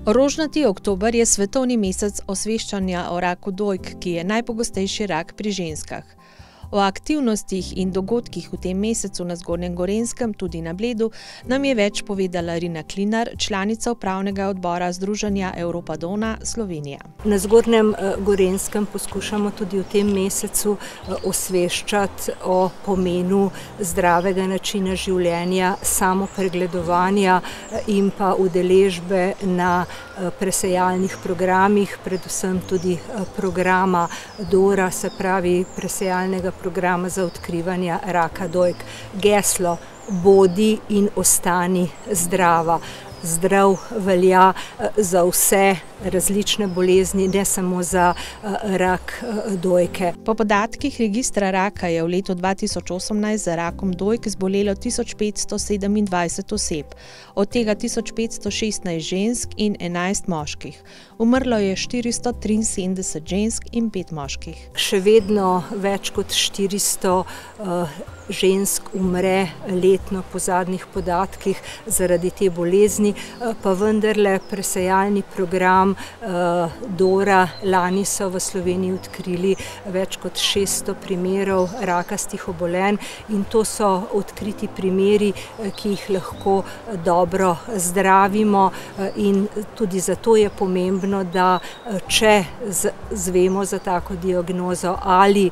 Rožnati oktober je svetovni mesec osveščanja o raku dojk, ki je najpogostejši rak pri ženskah. O aktivnostih in dogodkih v tem mesecu na Zgornjem Gorenjskem, tudi na Bledu, nam je več povedala Rina Klinar, članica upravnega odbora Združenja Europa Donna Slovenija. Na Zgornjem Gorenjskem poskušamo tudi v tem mesecu osveščati o pomenu zdravega načina življenja, samopregledovanja in pa udeležbe na presejalnih programih, predvsem tudi programa DORA, se pravi presejalnega programa za odkrivanje raka dojk. Geslo: bodi in ostani zdrava. Zdrav velja za vse različne bolezni, ne samo za rak dojke. Po podatkih registra raka je v letu 2018 za rakom dojk zbolelo 1527 oseb, od tega 1516 žensk in 11 moških. Umrlo je 473 žensk in 5 moških. Še vedno več kot 400 žensk umre letno po zadnjih podatkih zaradi te bolezni, pa vendarle presejalni program DORA, lani so v Sloveniji odkrili več kot 600 primerov rakastih obolenj in to so odkriti primeri, ki jih lahko dobro zdravimo, in tudi zato je pomembno, da če zvemo za tako diagnozo ali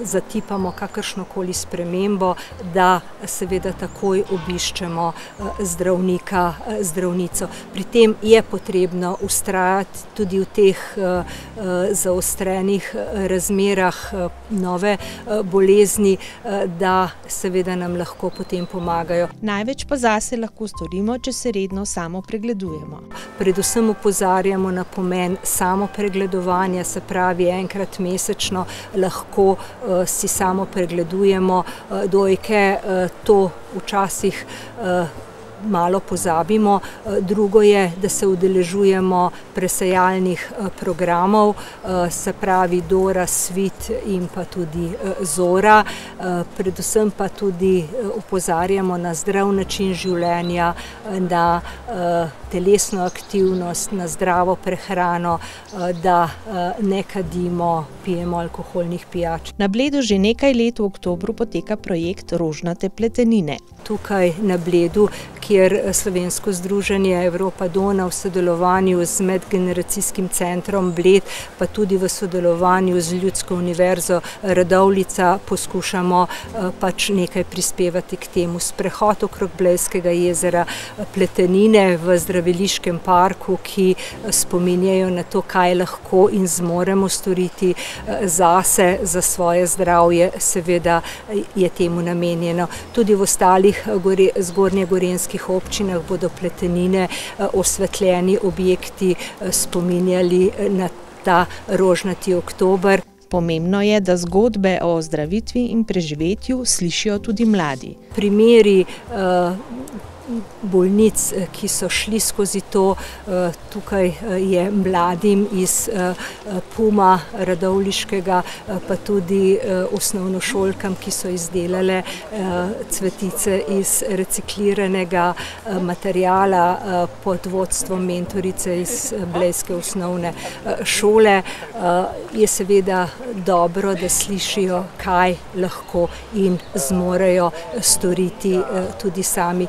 zatipamo kakršnokoli spremembo, da seveda takoj obiščemo zdravnika, zdravnico. Pri tem je potrebno vztrajati tudi v teh zaostrenih razmerah nove bolezni, da seveda nam lahko potem pomagajo. Največ pa zase lahko storimo, če se redno samopregledujemo. Predvsem opozarjamo na pomen samopregledovanja, se pravi enkrat mesečno lahko si samopregledujemo dojke, to včasih malo pozabimo. Drugo je, da se udeležujemo presejalnih programov, se pravi DORA, SVIT in pa tudi ZORA. Predvsem pa tudi opozarjamo na zdrav način življenja, na telesno aktivnost, na zdravo prehrano, da ne kadimo, pijemo alkoholnih pijač. Na Bledu že nekaj let v oktobru poteka projekt Rožnate pletenine. Tukaj na Bledu, kjer Slovensko združenje Europa Donna v sodelovanju z Medgeneracijskim centrom Bled, pa tudi v sodelovanju z Ljudsko univerzo Radovljica poskušamo pač nekaj prispevati k temu. Sprehod okrog Blejskega jezera, pletenine v zdraviliškem parku, ki spominjajo na to, kaj lahko in zmoremo storiti zase, za svoje zdravje, seveda je temu namenjeno. Tudi v ostalih zgornjegorenjskih občinah bodo pletenine, osvetljeni objekti spominjali na ta rožnati oktober. Pomembno je, da zgodbe o ozdravitvi in preživetju slišijo tudi mladi. Primeri bolnic, ki so šli skozi to, tukaj je mladim iz PUM-a Radovljiškega, pa tudi osnovnošolkam, ki so izdelale cvetice iz recikliranega materiala pod vodstvom mentorice iz Blejske osnovne šole. Je seveda dobro, da slišijo, kaj lahko in zmorejo storiti tudi sami.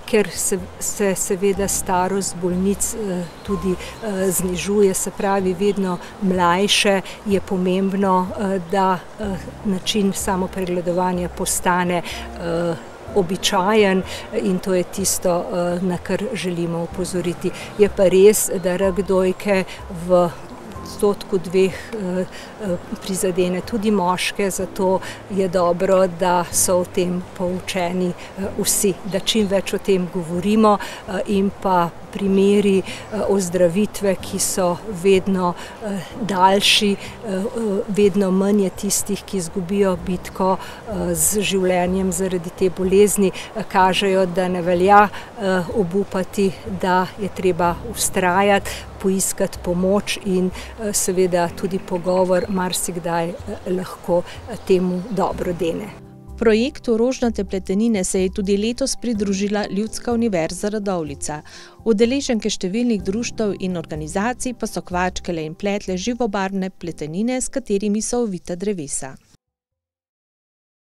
Ker se seveda starost bolnic tudi znižuje, se pravi vedno mlajše, je pomembno, da način samopregledovanja postane običajen in to je tisto, na kar želimo opozoriti. Je pa res, da rak dojke v 1%, 2% prizadene tudi moške, zato je dobro, da so o tem poučeni vsi, da čim več o tem govorimo in pa primeri ozdravitve, ki so vedno daljši, vedno manj je tistih, ki izgubijo bitko z življenjem zaradi te bolezni, kažejo, da ne velja obupati, da je treba vztrajati, poiskati pomoč in seveda tudi pogovor marsikdaj lahko temu dobro dene. Projektu Rožnate pletenine se je tudi letos pridružila Ljudska univerza Radovljica. Udeleženke številnih društev in organizacij pa so kvačkale in pletle živobarvne pletenine, s katerimi so ovita drevesa.